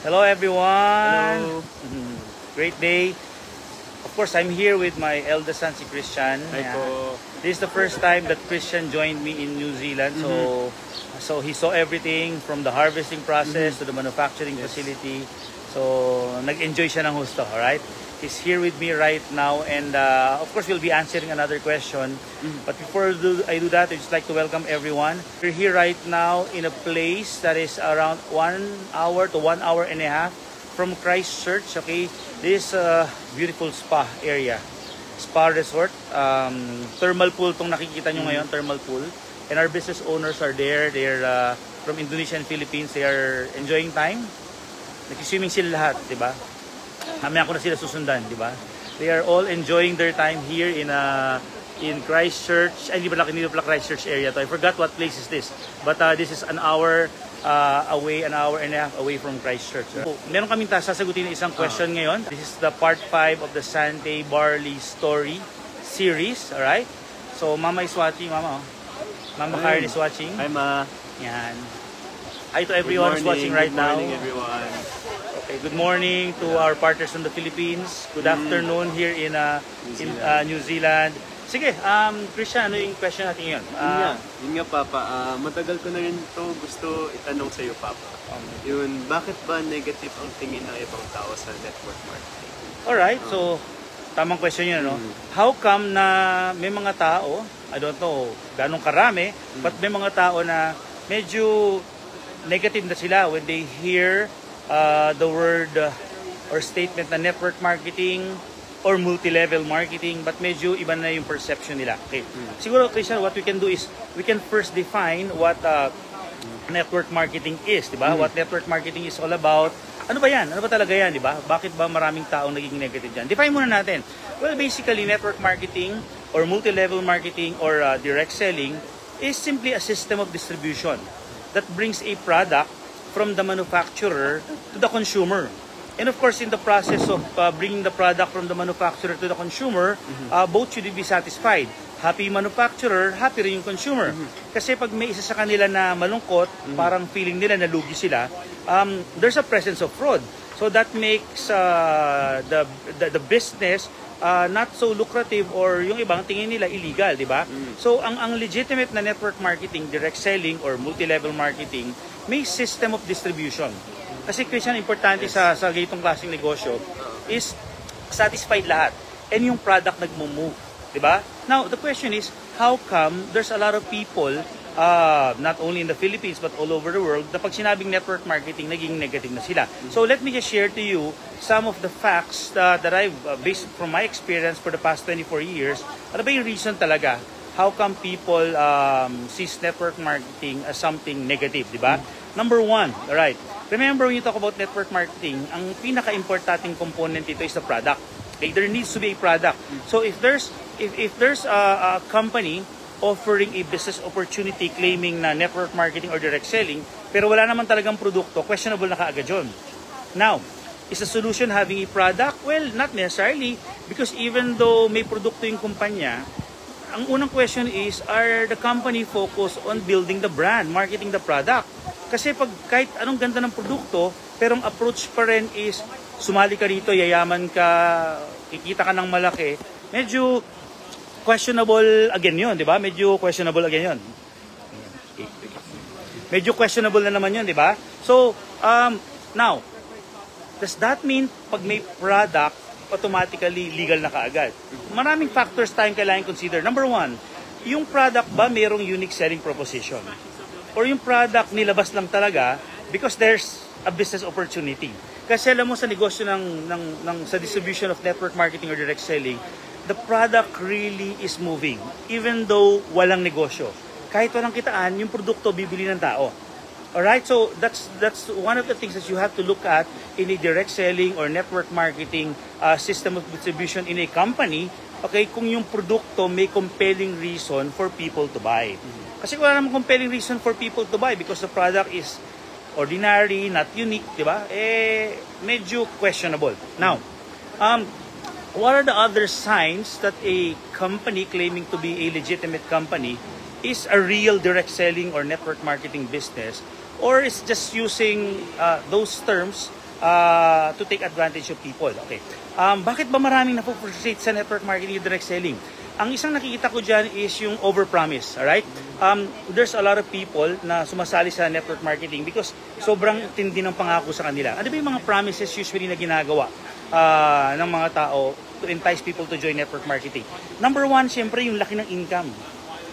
Hello everyone. Hello. Great day. Of course, I'm here with my eldest son, si Christian. Hi po. This is the first time that Christian joined me in New Zealand. So he saw everything from the harvesting process to the manufacturing facility. So nag-enjoy siya ng husto, alright? He's here with me right now, and of course we'll be answering another question. But before I do that, I'd just like to welcome everyone. We're here right now in a place that is around 1 hour to 1 hour and a half from Christchurch. Okay, this beautiful spa area, spa resort, thermal pool tong nakikita nyo ngayon, thermal pool. And our business owners are there. They're from Indonesia and Philippines. They are enjoying time. Nag-swimming sila lahat, di ba? Mamaya ko na sila susundan, di ba? They are all enjoying their time here in Christchurch. Ay, hindi pala Christchurch area to. I forgot what place is this. But this is an hour away, an hour and a half away from Christchurch. So, meron kaming sasagutin na isang question ngayon. This is the part 5 of the Sante Barley Story series, alright? So, Mama is watching, Mama. Mama Karen is watching. Hi, Ma. Yan. Hi to everyone who's watching right now. Good morning, everyone. Okay, good morning to our partners from the Philippines. Good afternoon here in New Zealand. Sige, Christian, ano yung question natin ngayon? Yun nga, Papa. Matagal ko na rin ito gusto itanong sa iyo, Papa. Yun, bakit ba negative ang tingin ng ibang tao sa network marketing? Alright, so tamang question yun, no? How come na may mga tao, I don't know ganong karami, but may mga tao na medyo negative na sila when they hear the word or statement na network marketing or multi-level marketing, but medyo iba na yung perception nila. Okay. Siguro, Christian, what we can do is we can first define what network marketing is, di ba? What network marketing is all about. Ano ba yan? Ano ba talaga yan, di ba? Bakit ba maraming taong naging negative dyan? Define muna natin. Well, basically, network marketing or multi-level marketing or direct selling is simply a system of distribution that brings a product from the manufacturer to the consumer. And of course, in the process of bringing the product from the manufacturer to the consumer, both should be satisfied. Happy manufacturer, happy rin yung consumer. Kasi pag may isa sa kanila na malungkot, parang feeling nila na lugi sila, there's a presence of fraud. So that makes the business not so lucrative, or yung ibang tingin nila illegal, di ba? So ang legitimate na network marketing, direct selling or multi-level marketing, may system of distribution. Kasi Christian, importante sa ganitong klaseng negosyo is satisfied lahat and yung product nagmo-move, di ba? Now the question is, how come there's a lot of people not only in the Philippines but all over the world na pag sinabing network marketing, naging negative na sila? So let me just share to you some of the facts that I've based from my experience for the past 24 years. Ano ba yung reason talaga? How come people sees network marketing as something negative, di ba? Number one, alright. Remember, when you talk about network marketing, ang pinaka-importanting component dito is the product. Okay, there needs to be a product. So if there's a company offering a business opportunity claiming na network marketing or direct selling, pero wala naman talagang produkto, questionable na kaagad yun. Now, is the solution having a product? Well, not necessarily, because even though may produkto yung kumpanya, ang unang question is, are the company focused on building the brand, marketing the product? Kasi pag kahit anong ganda ng produkto, pero ang approach pa rin is, sumali ka rito, yayaman ka, kikita ka ng malaki, medyo questionable again yun, di ba? Medyo questionable again yun. Medyo questionable na naman yun, di ba? So, now, does that mean pag may product, automatically legal na kaagad? Maraming factors tayong kailangan consider. Number one, yung product ba mayroong unique selling proposition? Or yung product nilabas lang talaga because there's a business opportunity? Kasi alam mo sa negosyo sa distribution of network marketing or direct selling, the product really is moving even though walang negosyo. Kahit walang kitaan, yung produkto bibili ng tao. Alright, so that's one of the things that you have to look at in a direct selling or network marketing system of distribution in a company. Okay, kung yung produkto may compelling reason for people to buy. Kasi kung wala namang compelling reason for people to buy because the product is ordinary, not unique, di ba? Medyo questionable. Now, what are the other signs that a company claiming to be a legitimate company is a real direct selling or network marketing business, or is just using those terms to take advantage of people. Okay. Bakit ba maraming napupursuit sa network marketing, direct selling? Ang isang nakikita ko dyan is yung overpromise, alright? There's a lot of people na sumasali sa network marketing because sobrang tindi ng pangako sa kanila. Ano ba yung mga promises usually na ginagawa ng mga tao to entice people to join network marketing? Number one, syempre yung laki ng income.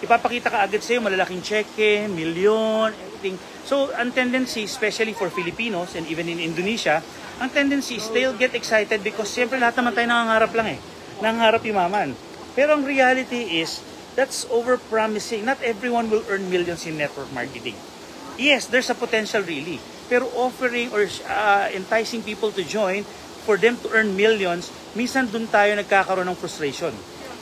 Ipapakita ka agad sa'yo, malalaking cheque, milyon, everything. So, ang tendency, especially for Filipinos and even in Indonesia, ang tendency is they'll get excited because syempre lahat naman tayo nangangarap lang eh. Nangangarap yumaman. Pero ang reality is, that's over-promising. Not everyone will earn millions in network marketing. Yes, there's a potential really. Pero offering or enticing people to join for them to earn millions, minsan dun tayo nagkakaroon ng frustration.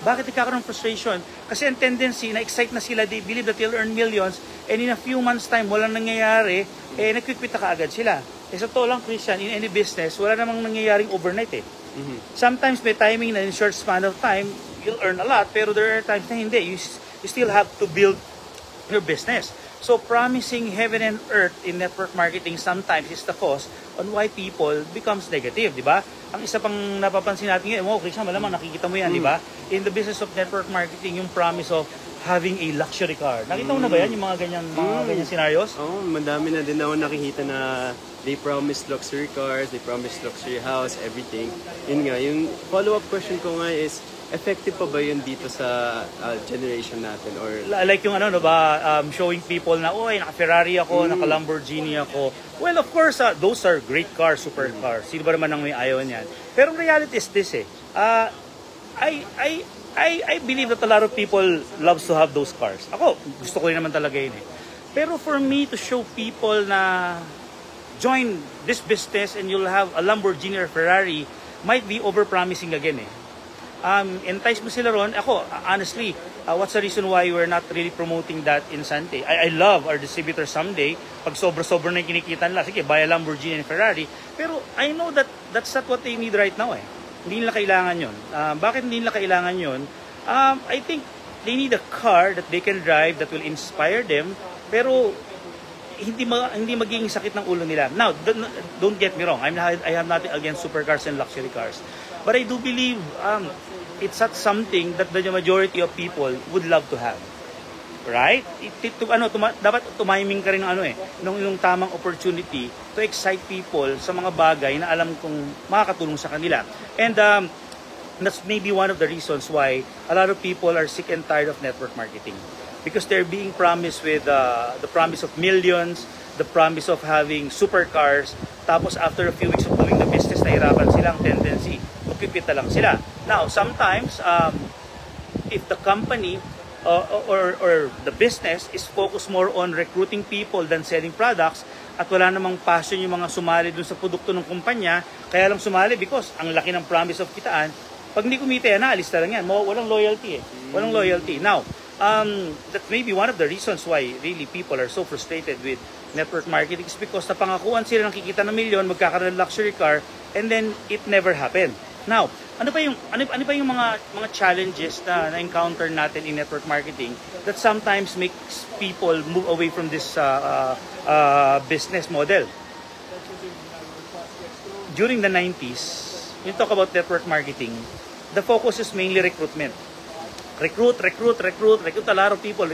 Bakit nagkakaroon ng frustration? Kasi ang tendency, na-excite na sila, they believe that they'll earn millions, and in a few months time, walang nangyayari, nagkikwita ka agad sila. Sa totoo lang, Christian, in any business, wala namang nangyayaring overnight eh. Sometimes may timing na in short span of time, you'll earn a lot, pero there are times na hindi. You still have to build your business. So promising heaven and earth in network marketing sometimes is the cause on why people becomes negative, di ba? Ang isa pang napapansin natin ngayon, Christian, malamang nakikita mo yan, di ba? In the business of network marketing, yung promise of having a luxury car. Nakita mo na ba yan, yung mga ganyan scenarios? Madami na din ako nakikita na they promise luxury cars, they promise luxury house, everything. Yun nga, yung follow-up question ko nga is, effective pa ba yun dito sa generation natin? Or like yung showing people na, naka-Ferrari ako, naka-Lamborghini ako. Well, of course, those are great cars, super cars. Sino ba naman ang may ayaw niyan? Pero reality is this I believe that a lot of people loves to have those cars. Ako, gusto ko rin naman talaga yun eh. Pero for me to show people na join this business and you'll have a Lamborghini or Ferrari might be over-promising again eh. Entice mo sila ron. Ako, honestly, what's the reason why we're not really promoting that in Sante? I love our distributor someday. Pag sobra-sobra na yung kinikita nila, sige, buy a Lamborghini and Ferrari. Pero I know that that's not what they need right now eh. Hindi nila kailangan yun. Bakit hindi nila kailangan yun? I think they need a car that they can drive that will inspire them. Pero hindi magiging sakit ng ulo nila. Now, don't get me wrong. I have nothing against supercars and luxury cars. But I do believe it's not something that the majority of people would love to have. Right? Dapat tumiming ka rin ng tamang opportunity to excite people sa mga bagay na alam kong makakatulong sa kanila. And that's maybe one of the reasons why a lot of people are sick and tired of network marketing. Because they're being promised with the promise of millions, the promise of having supercars, tapos after a few weeks of doing the business, nahirapan silang tendency, magpipita lang sila. Now, sometimes, if the company or the business is focused more on recruiting people than selling products, at wala namang passion yung mga sumali dun sa produkto ng kumpanya, kaya lang sumali because ang laki ng promise of kitaan, pag hindi kumita yan, naalis na lang yan. Walang loyalty eh. Walang loyalty. Now, that may be one of the reasons why really people are so frustrated with network marketing is because napangakuan sila ng kikita ng milyon, magkakaroon ng luxury car, and then it never happened. Now, ano pa yung mga challenges na encounter natin in network marketing that sometimes makes people move away from this business model? During the 90s, when you talk about network marketing, the focus is mainly recruitment. Recruit a lot of people.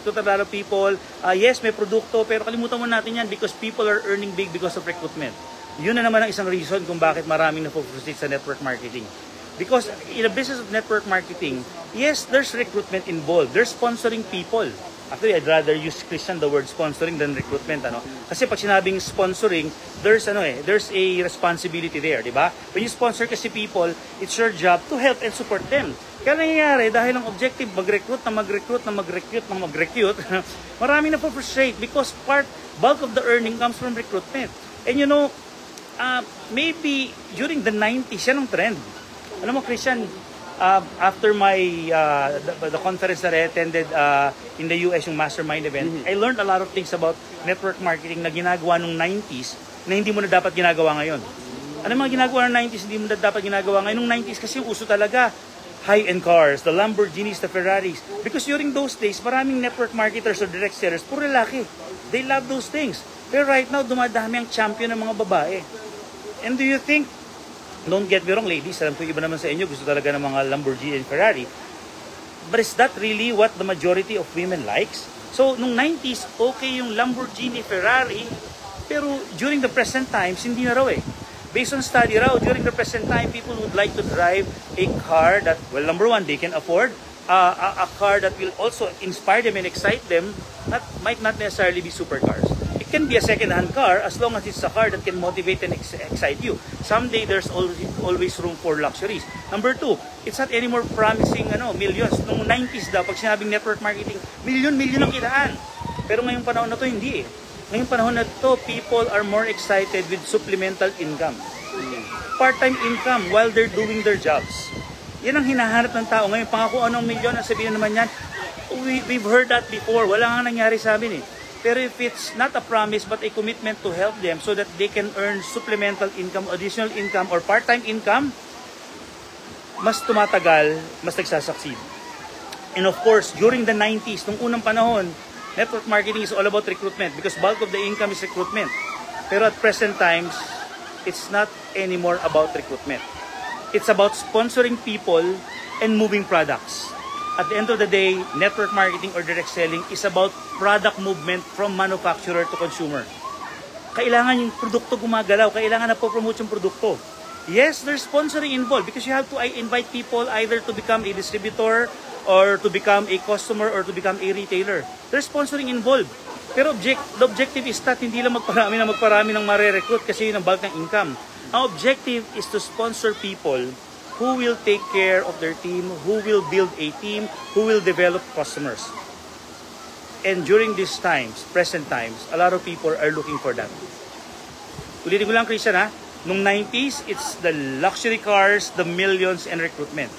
Yes, may produkto, pero kalimutan mo natin yan because people are earning big because of recruitment. Yun na naman ang isang reason kung bakit maraming na-focus sa network marketing. Because in a business of network marketing, yes, there's recruitment involved. There's sponsoring people. Actually, I'd rather use, Christian, the word sponsoring than recruitment. Kasi pag sinabing sponsoring, there's a responsibility there, di ba? When you sponsor kasi people, it's your job to help and support them. Kaya nangyayari, dahil ang objective, mag-recruit, maraming na frustrate because bulk of the earning comes from recruitment. And maybe during the 90s, yan ang trend. Alam mo, Christian, after the conference that I attended in the US, yung mastermind event, I learned a lot of things about network marketing na ginagawa nung 90s na hindi mo na dapat ginagawa ngayon. Ano mga ginagawa ng 90s, hindi mo na dapat ginagawa ngayon. Nung 90s kasi yung uso talaga, high-end cars, the Lamborghinis, the Ferraris. Because during those days, maraming network marketers or direct sellers, puro lalaki. They love those things. Pero right now, dumadami ang champion ng mga babae. And do you think, don't get me wrong ladies, alam ko iba naman sa inyo, gusto talaga ng mga Lamborghini and Ferrari. But is that really what the majority of women likes? So, nung 90s, okay yung Lamborghini, Ferrari, pero during the present times, hindi na raw eh. Based on study raw, during the present time, people would like to drive a car that, well, number one, they can afford, a car that will also inspire them and excite them, might not necessarily be supercars. It can be a second-hand car as long as it's a car that can motivate and excite you. Someday, there's always room for luxuries. Number two, it's not anymore promising millions. Noong 90s daw, pag sinabing network marketing, milyon ang kitaan. Pero ngayong panahon na to, hindi eh. Ngayong panahon na to, people are more excited with supplemental income. Part-time income while they're doing their jobs. Yan ang hinahanap ng tao. Ngayon, pangako anong milyon, ang sabihin naman yan, we've heard that before. Wala nga nangyari sa amin eh. Pero if it's not a promise but a commitment to help them so that they can earn supplemental income, additional income, or part-time income, mas tumatagal, mas nagsasucceed. And of course, during the 90s, nung unang panahon, network marketing is all about recruitment because bulk of the income is recruitment. Pero at present times, it's not anymore about recruitment. It's about sponsoring people and moving products. At the end of the day, network marketing or direct selling is about product movement from manufacturer to consumer. Kailangan yung produkto gumagalaw, kailangan na po-promote yung produkto. Yes, there's sponsoring involved because you have to invite people either to become a distributor or to become a customer or to become a retailer. There's sponsoring involved. Pero the objective is that hindi lang magparami ng mare-recruit kasi yun ang bulk ng income. Ang objective is to sponsor people who will take care of their team, who will build a team, who will develop customers. And during these times, present times, a lot of people are looking for that. Ulitin ko lang, Christian, ha? Nung 90s, it's the luxury cars, the millions, and recruitment.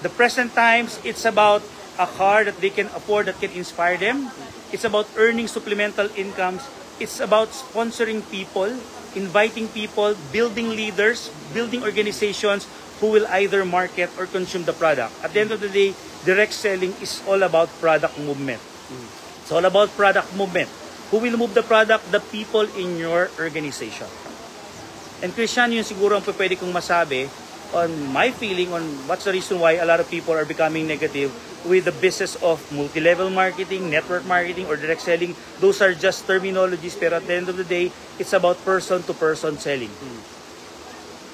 The present times, it's about a car that they can afford, that can inspire them. It's about earning supplemental incomes. It's about sponsoring people, inviting people, building leaders, building organizations who will either market or consume the product. At the end of the day, direct selling is all about product movement. It's all about product movement. Who will move the product? The people in your organization. And Christian, yun siguro ang pwede kong masabi on my feeling on what's the reason why a lot of people are becoming negative with the business of multi-level marketing, network marketing, or direct selling. Those are just terminologies, pero at the end of the day, it's about person-to-person selling.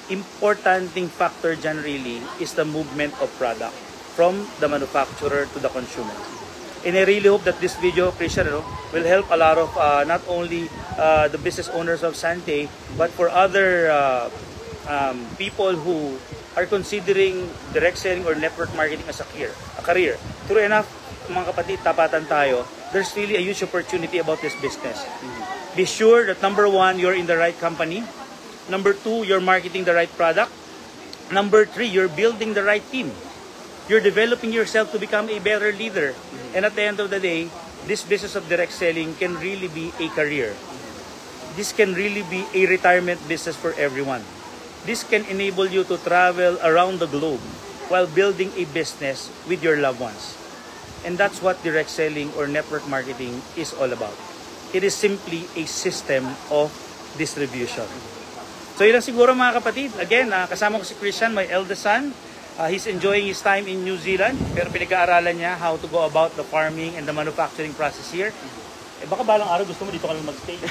Importanting factor dyan really is the movement of product from the manufacturer to the consumer. And I really hope that this video, Christian, will help a lot of not only the business owners of Sante, but for other people who are considering direct selling or network marketing as a career. True enough, mga kapatid, tapatan tayo, there's really a huge opportunity about this business. Be sure that number one, you're in the right company. Number two, you're marketing the right product. Number three, you're building the right team. You're developing yourself to become a better leader. And at the end of the day, this business of direct selling can really be a career. This can really be a retirement business for everyone. This can enable you to travel around the globe while building a business with your loved ones. And that's what direct selling or network marketing is all about. It is simply a system of distribution. So yun lang siguro mga kapatid. Again, kasama ko si Christian, my eldest son. He's enjoying his time in New Zealand. Pero pinag-aaralan niya how to go about the farming and the manufacturing process here. Baka balang araw gusto mo dito ka lang mag-stay.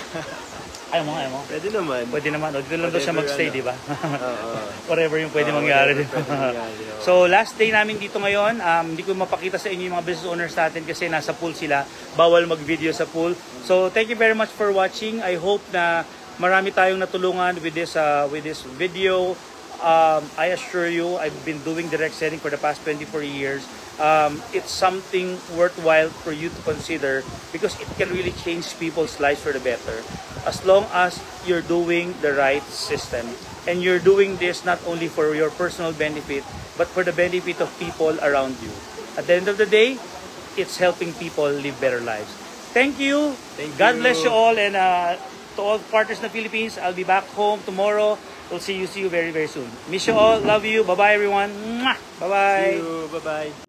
Ayaw mo. Pwede naman. Pwede naman. O, dito lang daw siya mag-stay, di ba? Whatever yung pwede mangyari dito. So, last day namin dito ngayon. Hindi ko mapakita sa inyo yung mga business owners natin kasi nasa pool sila. Bawal mag-video sa pool. So, thank you very much for watching. I hope na marami tayong natulungan with this video. I assure you, I've been doing direct selling for the past 24 years. It's something worthwhile for you to consider because it can really change people's lives for the better. As long as you're doing the right system and you're doing this not only for your personal benefit, but for the benefit of people around you. At the end of the day, it's helping people live better lives. Thank you. God bless you all, and to all partners in the Philippines, I'll be back home tomorrow. We'll see you very, very soon. Miss you all. Love you. Bye-bye, everyone. Bye-bye. See you. Bye-bye.